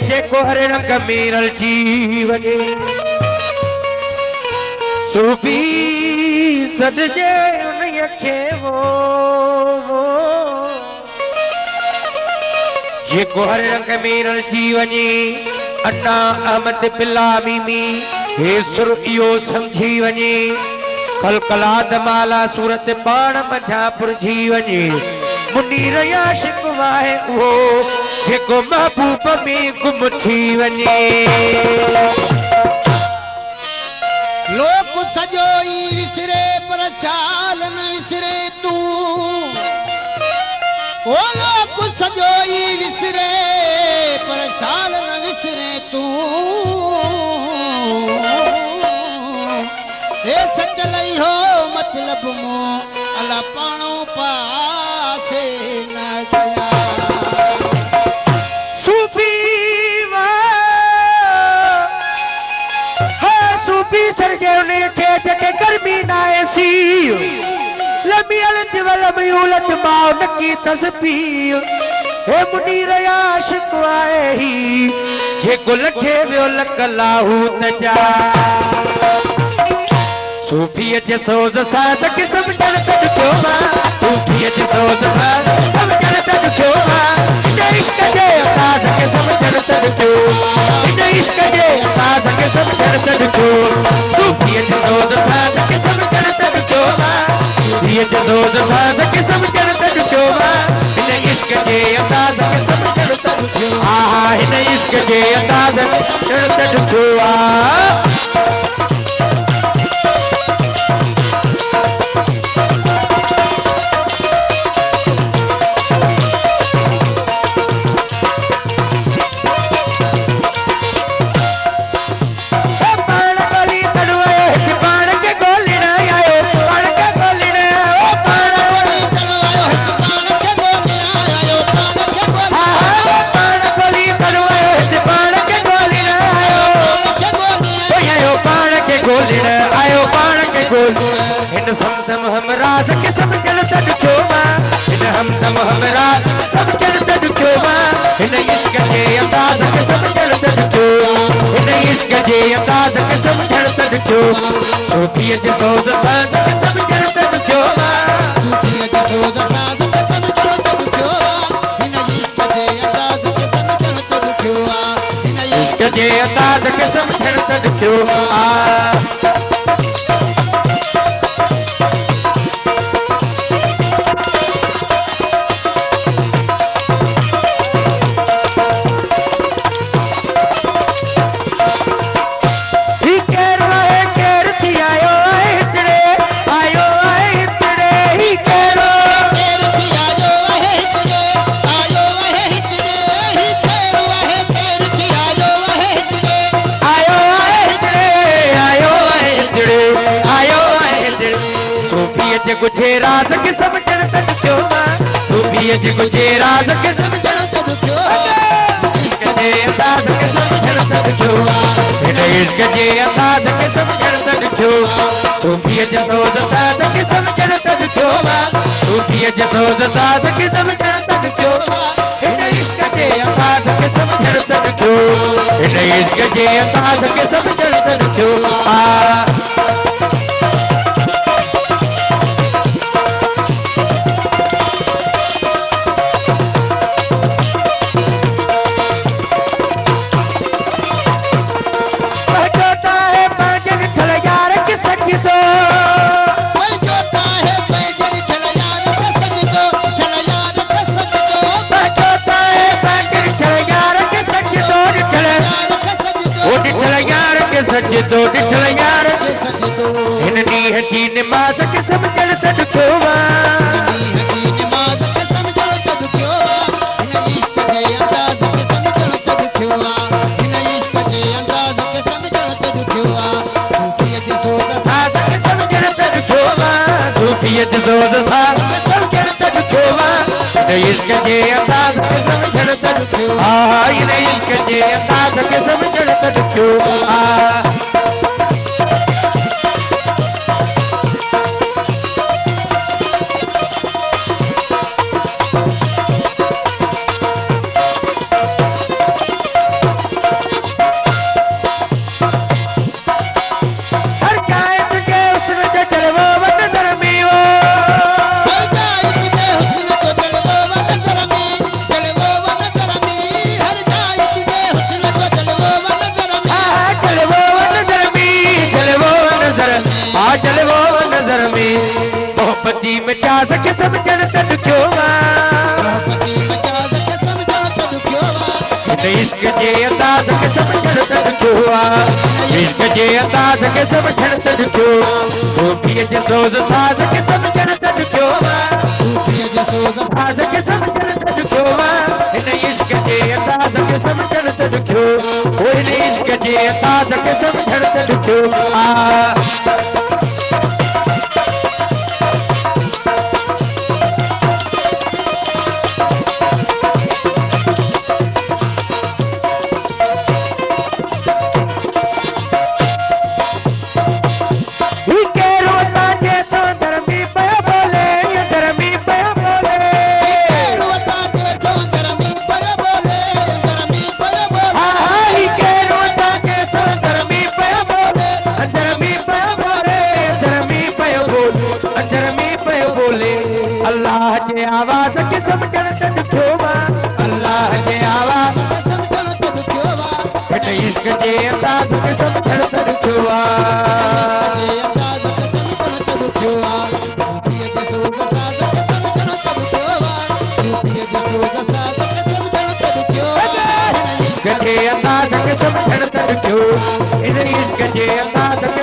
जेको हर रंग मीरल जीवजे सूफी सदजे उन खे वो जेको हर रंग मीरल जीवजे अन्ना अहमद पिलामी में हे सुर इहो समझी वञे कलकलाद माला सूरत पाण मझा पुरजी वञे मुनीर आशिक वाहे उहो जेको महबूब में गुम थी वञे लोक सजो ई विसरे पर चाल न विसरे तू ओ लोक सजो ई विसरे पर चाल न विसरे तू हे सच लई हो मतलब मो अला पाणो पासे न गया सूफी सूफी सरजे उन खे जेके गर्मी न आयसी लमियल दिवल मयूलत मां नकी तस्बीह हे मुनीर आशिक आए ही जेको लखे वियो लक लाहू तजा सूफी जे सोज साज के समझण तद क्यों मां सूफी जे सोज साज समझण तद क्यों मां इन इश्क जे अंदाज के समझण तद क्यों इन इश्क जे अंदाज के समझण तद क्यों सूफी जे सोज साज के समझण तद क्यों मां सूफी जे सोज साज के समझण तद क्यों मां इन इश्क जे अंदाज के समझण तद क्यों आ इन इश्क जे अंदाज के समझण तद क्यों आ हमदम हमराज के समझण तद क्यों मां इन हमदम हमराज समझण तद क्यों मां इन इश्क जे अंदाज के समझण तद क्यों इन इश्क जे अंदाज के समझण तद क्यों सूफी जे सोज साज के समझण तद क्यों मां सूफी जे सोज साज के समझण तद क्यों इन इश्क जे अंदाज के समझण तद क्यों इन इश्क जे अंदाज के समझण तद क्यों आ गुजे राज के समझण तद क्यों मां सूफी जे गुजे राज के समझण तद क्यों इश्क जे अंदाज के समझण तद क्यों इन इश्क जे अंदाज के समझण तद क्यों सूफी जे सोज साज के समझण तद क्यों सूफी जे सोज साज के समझण तद क्यों इन इश्क जे अंदाज के समझण तद क्यों इन इश्क जे अंदाज के समझण तद क्यों आ सजदो डिठल यार इन नीह जी नमाज के समझण तद क्यों मां नीह जी नमाज के समझण तद क्यों इन इश्क जे अंदाज के समझण तद क्यों इन इश्क जे अंदाज के समझण तद क्यों सूफी जे सोज साज के समझण तद क्यों सूफी जे सोज साज के समझण तद क्यों इन इश्क जे अंदाज के समझण तद क्यों आ इन इश्क जे अंदाज के समझण तद क्यों आ मचास खे समझण त ॾुखियो आहे पति मजाज खे समझण त ॾुखियो आहे हिन इश्क जे अंदाज़ खे समझण त ॾुखियो आहे इश्क जे अंदाज़ खे समझण त ॾुखियो सूफ़ीअ जे सोज़ साज़ खे समझण त ॾुखियो आहे सूफ़ीअ जे सोज़ साज़ खे समझण त ॾुखियो आहे हिन इश्क जे अंदाज़ खे समझण त ॾुखियो ओ हिन इश्क जे अंदाज़ खे समझण त ॾुखियो आहे ही केरो ताजे तो धर्मी पया बोले ये धर्मी पया बोले रोता जे धर्मी पया बोले धर्मी पया बोले हाँ ही केरो ताजे तो धर्मी पया बोले धर्मी पया बोले धर्मी पया बोले धर्मी पया बोले अल्लाह जे आवाज़ के समझण त ॾुखियो आहे अल्लाह जे आवाज़ समझण त ॾुखियो आहे हिन इश्क जे अंदाज़ के समझण त ॾुखियो आहे जे अंदाज़ खे समझण त ॾुखियो आहे सूफ़ीअ जे सोज़ साज़ खे समझण त ॾुखियो आहे सूफ़ीअ जे सोज़ साज़ खे समझण त ॾुखियो आहे इश्क जे अंदाज़ खे समझण त ॾुखियो इन इश्क जे अंदाज़ खे